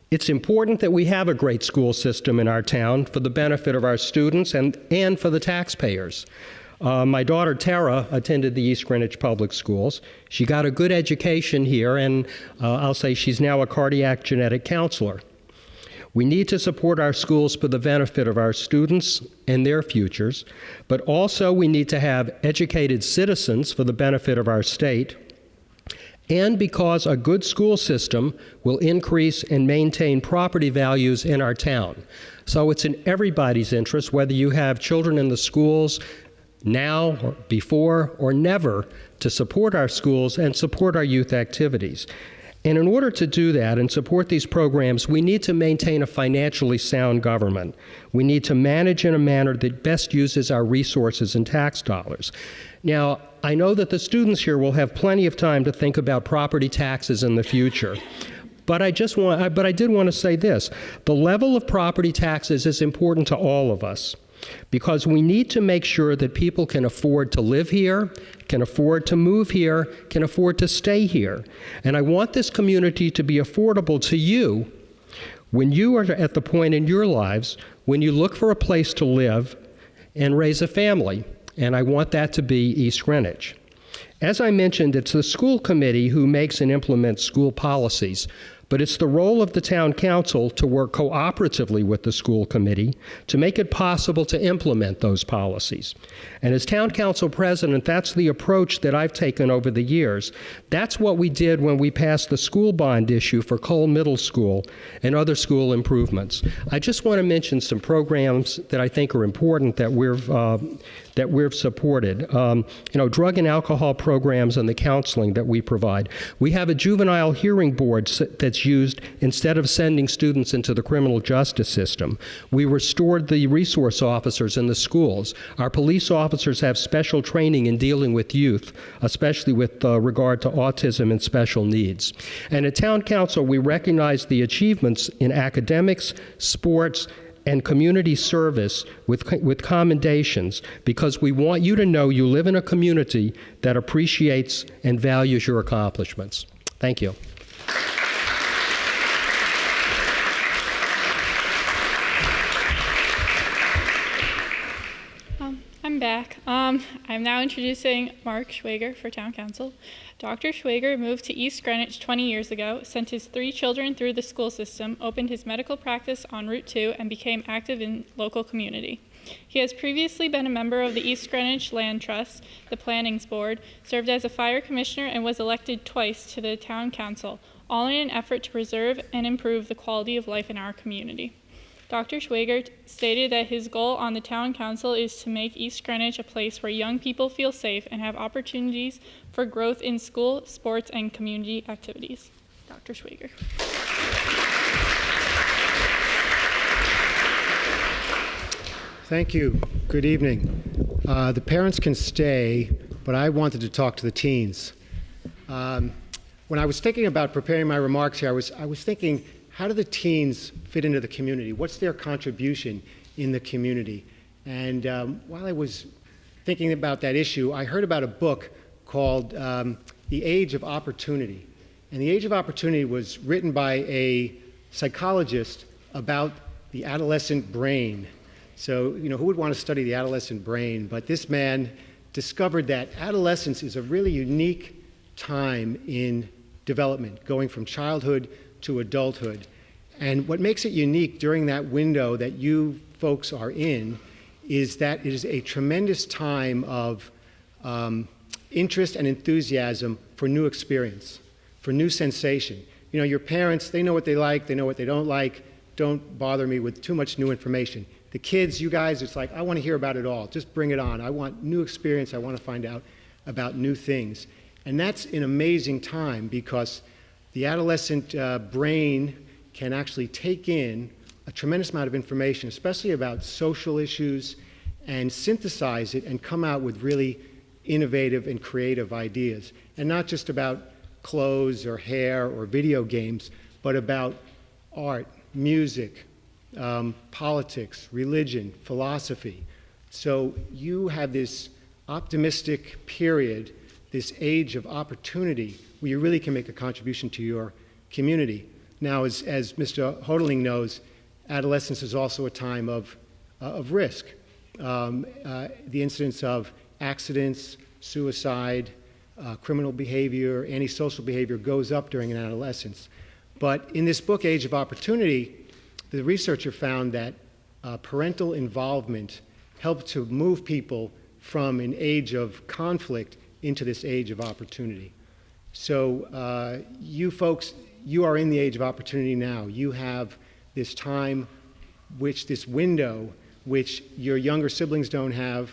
It's important that we have a great school system in our town for the benefit of our students and for the taxpayers. My daughter Tara attended the East Greenwich Public Schools. She got a good education here, and I'll say she's now a cardiac genetic counselor. We need to support our schools for the benefit of our students and their futures, but also we need to have educated citizens for the benefit of our state, and because a good school system will increase and maintain property values in our town. So it's in everybody's interest, whether you have children in the schools now, or before, or never, to support our schools and support our youth activities. And in order to do that and support these programs, we need to maintain a financially sound government. We need to manage in a manner that best uses our resources and tax dollars. Now, I know that the students here will have plenty of time to think about property taxes in the future. But I did want to say this. The level of property taxes is important to all of us, because we need to make sure that people can afford to live here, can afford to move here, can afford to stay here. And I want this community to be affordable to you when you are at the point in your lives when you look for a place to live and raise a family. And I want that to be East Greenwich. As I mentioned, it's the school committee who makes and implements school policies, but it's the role of the town council to work cooperatively with the school committee to make it possible to implement those policies. And as town council president, that's the approach that I've taken over the years. That's what we did when we passed the school bond issue for Cole Middle School and other school improvements. I just want to mention some programs that I think are important that we've supported. Drug and alcohol programs and the counseling that we provide. We have a juvenile hearing board that's used instead of sending students into the criminal justice system. We restored the resource officers in the schools. Our police officers have special training in dealing with youth, especially with regard to autism and special needs. And at Town Council, we recognize the achievements in academics, sports, and community service with commendations, because we want you to know you live in a community that appreciates and values your accomplishments. Thank you. I'm back. I'm now introducing Mark Schwager for Town Council. Dr. Schwager moved to East Greenwich 20 years ago, sent his 3 children through the school system, opened his medical practice on Route 2, and became active in local community. He has previously been a member of the East Greenwich Land Trust, the Plannings Board, served as a fire commissioner, and was elected twice to the Town Council, all in an effort to preserve and improve the quality of life in our community. Dr. Schwager stated that his goal on the Town Council is to make East Greenwich a place where young people feel safe and have opportunities for growth in school, sports, and community activities. Dr. Schwager. Thank you. Good evening. The parents can stay, but I wanted to talk to the teens. When I was thinking about preparing my remarks here, I was thinking, how do the teens fit into the community? What's their contribution in the community? And while I was thinking about that issue, I heard about a book called The Age of Opportunity. And The Age of Opportunity was written by a psychologist about the adolescent brain. So, who would want to study the adolescent brain? But this man discovered that adolescence is a really unique time in development, going from childhood to adulthood. And what makes it unique during that window that you folks are in is that it is a tremendous time of interest and enthusiasm for new experience. for new sensation. You know, your parents, they know what they like, they know what they don't like. Don't bother me with too much new information. The kids, you guys, it's like, I want to hear about it all. Just bring it on. I want new experience. I want to find out about new things. And that's an amazing time because the adolescent brain can actually take in a tremendous amount of information, especially about social issues, and synthesize it and come out with really innovative and creative ideas. And not just about clothes or hair or video games, but about art, music, politics, religion, philosophy. So you have this optimistic period, this age of opportunity, where you really can make a contribution to your community. Now, as Mr. Houghtaling knows, adolescence is also a time of risk. The incidence of accidents, suicide, criminal behavior, antisocial behavior goes up during an adolescence. But in this book, Age of Opportunity, the researcher found that parental involvement helped to move people from an age of conflict into this age of opportunity. So you folks, you are in the age of opportunity now. You have this time, this window, which your younger siblings don't have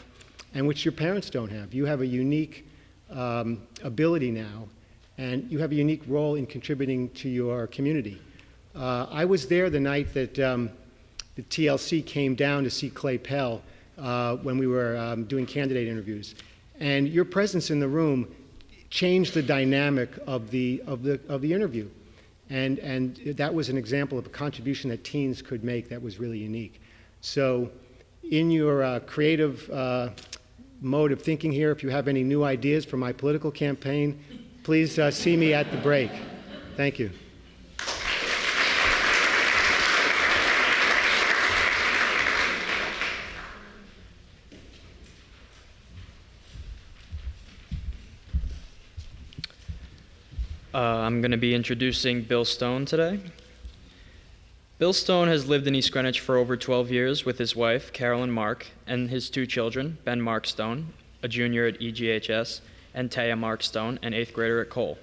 and which your parents don't have. You have a unique ability now, and you have a unique role in contributing to your community. I was there the night that the TLC came down to see Clay Pell when we were doing candidate interviews. And your presence in the room changed the dynamic of the interview. And that was an example of a contribution that teens could make that was really unique. So in your creative mode of thinking here, if you have any new ideas for my political campaign, please see me at the break. Thank you. I'm going to be introducing Bill Stone today. Bill Stone has lived in East Greenwich for over 12 years with his wife, Carolyn Mark, and his two children, Ben Mark Stone, a junior at EGHS, and Taya Mark Stone, an 8th grader at Cole.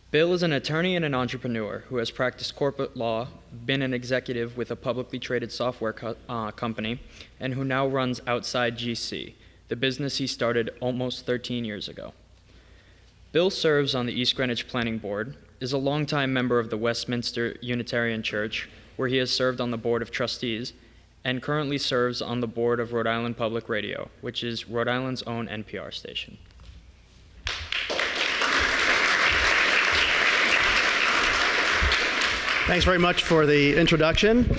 Bill is an attorney and an entrepreneur who has practiced corporate law, been an executive with a publicly traded software company, and who now runs Outside GC, the business he started almost 13 years ago. Bill serves on the East Greenwich Planning Board, is a longtime member of the Westminster Unitarian Church, where he has served on the Board of Trustees, and currently serves on the board of Rhode Island Public Radio, which is Rhode Island's own NPR station. Thanks very much for the introduction.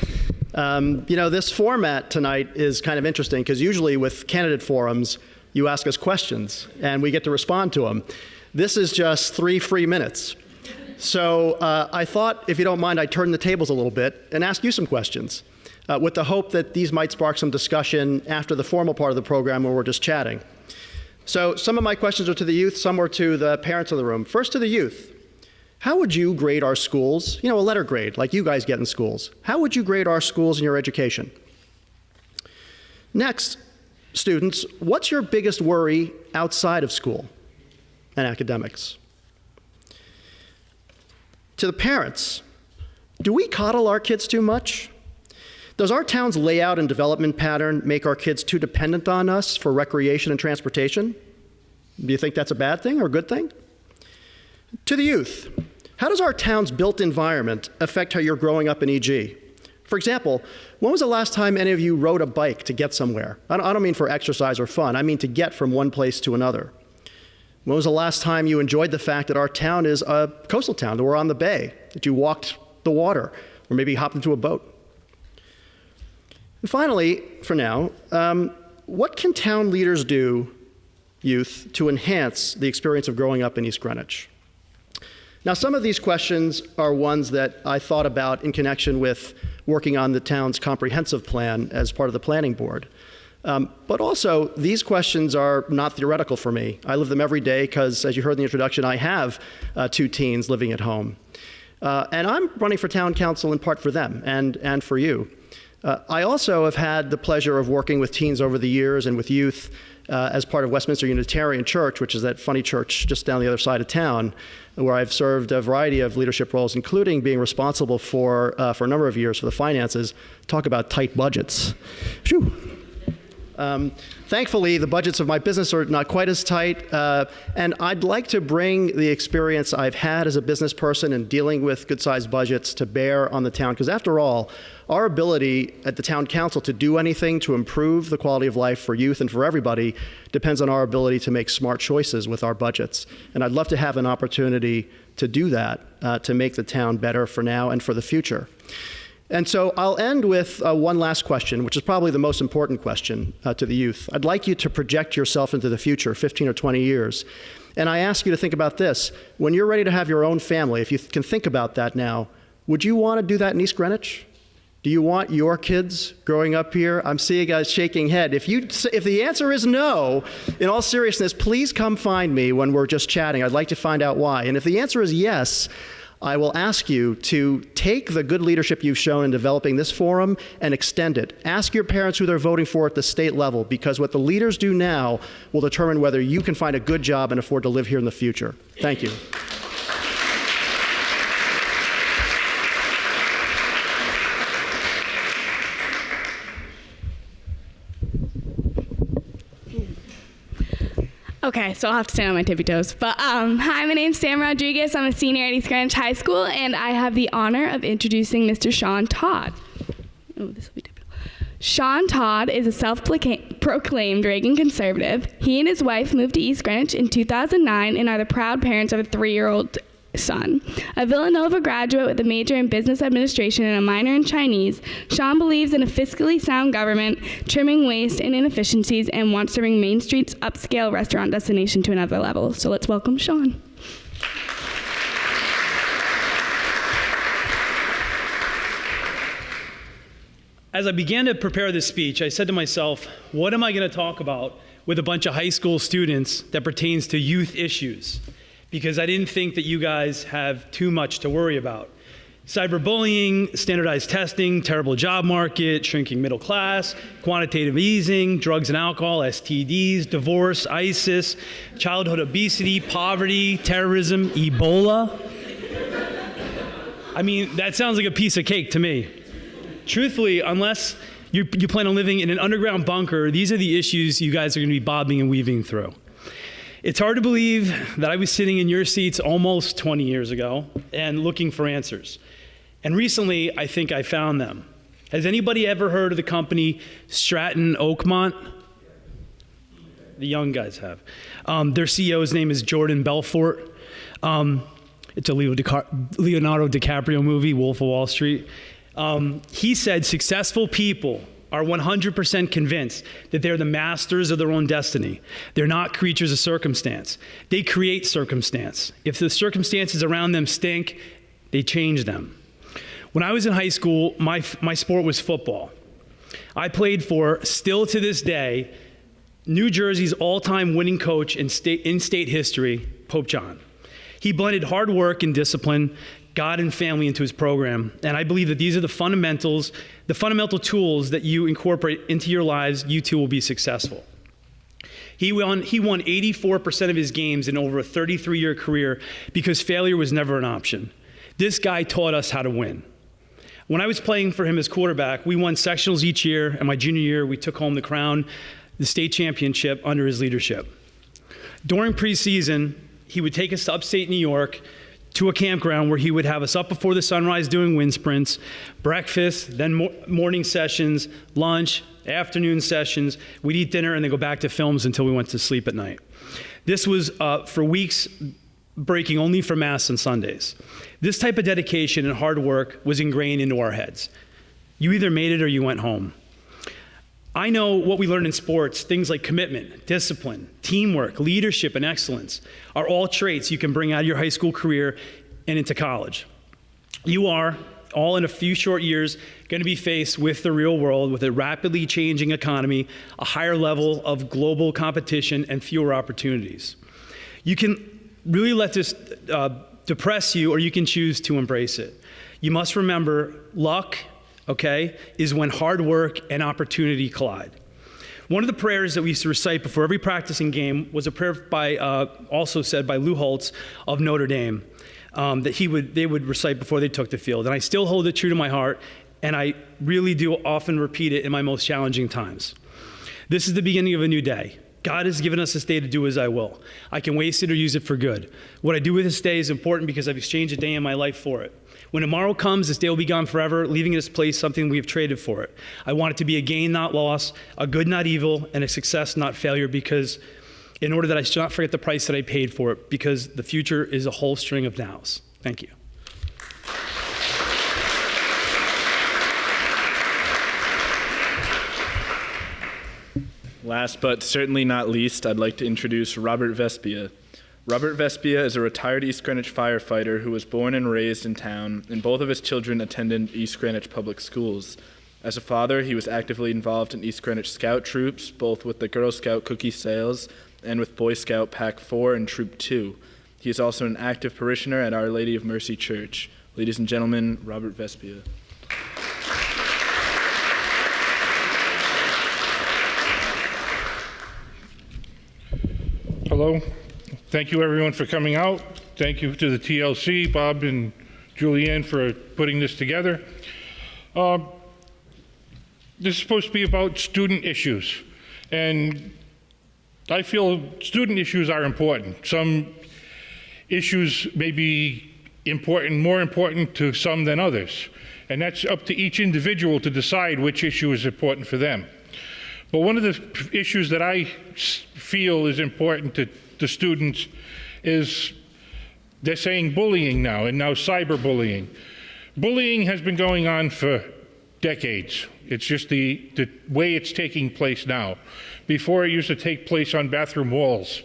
You know, this format tonight is kind of interesting because usually with candidate forums, you ask us questions and we get to respond to them. This is just 3 free minutes. So I thought, if you don't mind, I'd turn the tables a little bit and ask you some questions with the hope that these might spark some discussion after the formal part of the program where we're just chatting. So some of my questions are to the youth, some are to the parents of the room. First to the youth. How would you grade our schools? You know, a letter grade like you guys get in schools. How would you grade our schools in your education? Next, students, what's your biggest worry outside of school and academics? To the parents, do we coddle our kids too much? Does our town's layout and development pattern make our kids too dependent on us for recreation and transportation? Do you think that's a bad thing or a good thing? To the youth, how does our town's built environment affect how you're growing up in EG? For example, when was the last time any of you rode a bike to get somewhere? I don't mean for exercise or fun, I mean to get from one place to another. When was the last time you enjoyed the fact that our town is a coastal town, that we're on the bay, that you walked the water, or maybe hopped into a boat? And finally, for now, what can town leaders do, youth, to enhance the experience of growing up in East Greenwich? Now, some of these questions are ones that I thought about in connection with working on the town's comprehensive plan as part of the planning board. But also, these questions are not theoretical for me. I live them every day because, as you heard in the introduction, I have 2 teens living at home. And I'm running for town council in part for them and for you. I also have had the pleasure of working with teens over the years and with youth as part of Westminster Unitarian Church, which is that funny church just down the other side of town, where I've served a variety of leadership roles, including being responsible for a number of years for the finances. Talk about tight budgets. Phew. Thankfully, the budgets of my business are not quite as tight, and I'd like to bring the experience I've had as a business person in dealing with good-sized budgets to bear on the town, because after all, our ability at the town council to do anything to improve the quality of life for youth and for everybody depends on our ability to make smart choices with our budgets. And I'd love to have an opportunity to do that, to make the town better for now and for the future. And so I'll end with one last question, which is probably the most important question to the youth. I'd like you to project yourself into the future, 15 or 20 years. And I ask you to think about this. When you're ready to have your own family, if you can think about that now, would you want to do that in East Greenwich? Do you want your kids growing up here? I'm seeing guys shaking head. If the answer is no, in all seriousness, please come find me when we're just chatting. I'd like to find out why. And if the answer is yes, I will ask you to take the good leadership you've shown in developing this forum and extend it. Ask your parents who they're voting for at the state level, because what the leaders do now will determine whether you can find a good job and afford to live here in the future. Thank you. Okay, so I'll have to stand on my tippy toes. But hi, my name's Sam Rodriguez. I'm a senior at East Greenwich High School, and I have the honor of introducing Mr. Sean Todd. Oh, this will be difficult. Sean Todd is a self-proclaimed Reagan conservative. He and his wife moved to East Greenwich in 2009 and are the proud parents of a 3-year-old son. A Villanova graduate with a major in business administration and a minor in Chinese, Sean believes in a fiscally sound government, trimming waste and inefficiencies, and wants to bring Main Street's upscale restaurant destination to another level. So let's welcome Sean. As I began to prepare this speech, I said to myself, what am I going to talk about with a bunch of high school students that pertains to youth issues? Because I didn't think that you guys have too much to worry about. Cyberbullying, standardized testing, terrible job market, shrinking middle class, quantitative easing, drugs and alcohol, STDs, divorce, ISIS, childhood obesity, poverty, terrorism, Ebola. I mean, that sounds like a piece of cake to me. Truthfully, unless you plan on living in an underground bunker, these are the issues you guys are going to be bobbing and weaving through. It's hard to believe that I was sitting in your seats almost 20 years ago and looking for answers. And recently, I think I found them. Has anybody ever heard of the company Stratton Oakmont? The young guys have. Their CEO's name is Jordan Belfort. It's a Leonardo DiCaprio movie, Wolf of Wall Street. He said successful people are 100% convinced that they're the masters of their own destiny. They're not creatures of circumstance. They create circumstance. If the circumstances around them stink, they change them. When I was in high school, my sport was football. I played for, still to this day, New Jersey's all-time winning coach in state history, Pope John. He blended hard work and discipline, God and family into his program, and I believe that these are the fundamental tools that you incorporate into your lives, you too will be successful. He won 84% of his games in over a 33-year career because failure was never an option. This guy taught us how to win. When I was playing for him as quarterback, we won sectionals each year, and my junior year, we took home the crown, the state championship under his leadership. During preseason, he would take us to upstate New York to a campground where he would have us up before the sunrise doing wind sprints, breakfast, then morning sessions, lunch, afternoon sessions. We'd eat dinner and then go back to films until we went to sleep at night. This was for weeks, breaking only for Mass and Sundays. This type of dedication and hard work was ingrained into our heads. You either made it or you went home. I know what we learn in sports, things like commitment, discipline, teamwork, leadership, and excellence are all traits you can bring out of your high school career and into college. You are, all in a few short years, going to be faced with the real world, with a rapidly changing economy, a higher level of global competition, and fewer opportunities. You can really let this depress you, or you can choose to embrace it. You must remember, luck, okay, is when hard work and opportunity collide. One of the prayers that we used to recite before every practicing game was a prayer also said by Lou Holtz of Notre Dame, that they would recite before they took the field. And I still hold it true to my heart, and I really do often repeat it in my most challenging times. This is the beginning of a new day. God has given us this day to do as I will. I can waste it or use it for good. What I do with this day is important because I've exchanged a day in my life for it. When tomorrow comes, this day will be gone forever, leaving in its place something we have traded for it. I want it to be a gain, not loss, a good, not evil, and a success, not failure, because in order that I should not forget the price that I paid for it, because the future is a whole string of nows. Thank you. Last but certainly not least, I'd like to introduce Robert Vespia. Robert Vespia is a retired East Greenwich firefighter who was born and raised in town, and both of his children attended East Greenwich Public Schools. As a father, he was actively involved in East Greenwich Scout troops, both with the Girl Scout cookie sales and with Boy Scout Pack 4 and Troop 2. He is also an active parishioner at Our Lady of Mercy Church. Ladies and gentlemen, Robert Vespia. Hello. Thank you, everyone, for coming out. Thank you to the TLC, Bob and Julianne, for putting this together. This is supposed to be about student issues, and I feel student issues are important. Some issues may be important, more important to some than others, and that's up to each individual to decide which issue is important for them. But one of the issues that I feel is important to students is they're saying bullying now, and now cyberbullying. Bullying has been going on for decades. It's just the way it's taking place now. Before, it used to take place on bathroom walls,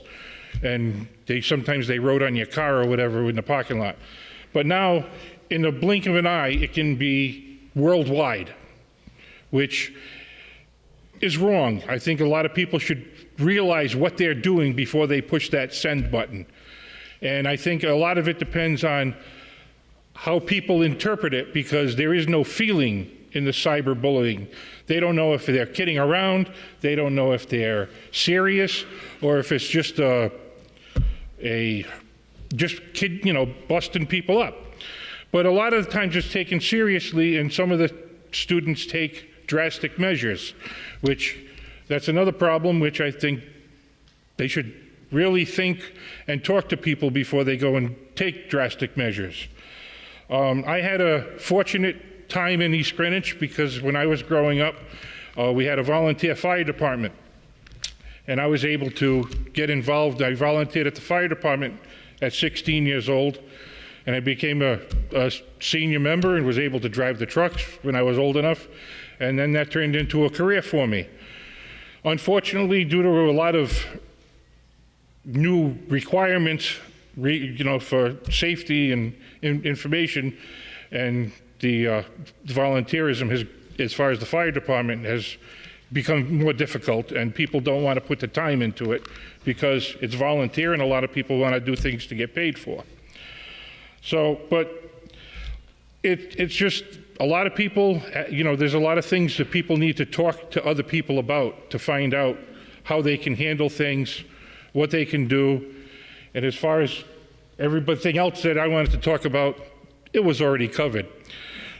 and sometimes they wrote on your car or whatever in the parking lot. But now, in the blink of an eye, it can be worldwide, which is wrong. I think a lot of people should realize what they're doing before they push that send button. And I think a lot of it depends on how people interpret it, because there is no feeling in the cyberbullying. They don't know if they're kidding around, they don't know if they're serious, or if it's just busting people up. But a lot of the times it's taken seriously, and some of the students take drastic measures, which that's another problem, which I think they should really think and talk to people before they go and take drastic measures. I had a fortunate time in East Greenwich, because when I was growing up, we had a volunteer fire department, and I was able to get involved. I volunteered at the fire department at 16 years old, and I became a senior member and was able to drive the trucks when I was old enough, and then that turned into a career for me. Unfortunately, due to a lot of new requirements, for safety and information, and the volunteerism has, as far as the fire department, has become more difficult, and people don't want to put the time into it because it's volunteer, and a lot of people want to do things to get paid for. So, but it's just a lot of people, there's a lot of things that people need to talk to other people about to find out how they can handle things, what they can do. And as far as everything else that I wanted to talk about, it was already covered.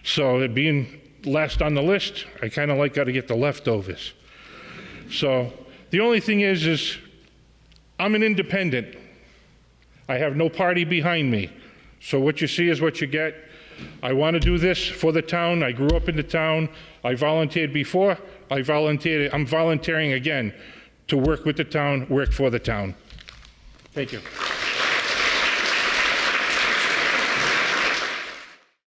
So it being last on the list, I kind of got to get the leftovers. So the only thing is I'm an independent. I have no party behind me. So what you see is what you get. I want to do this for the town. I grew up in the town. I volunteered before. I'm volunteering again to work with the town, work for the town. Thank you.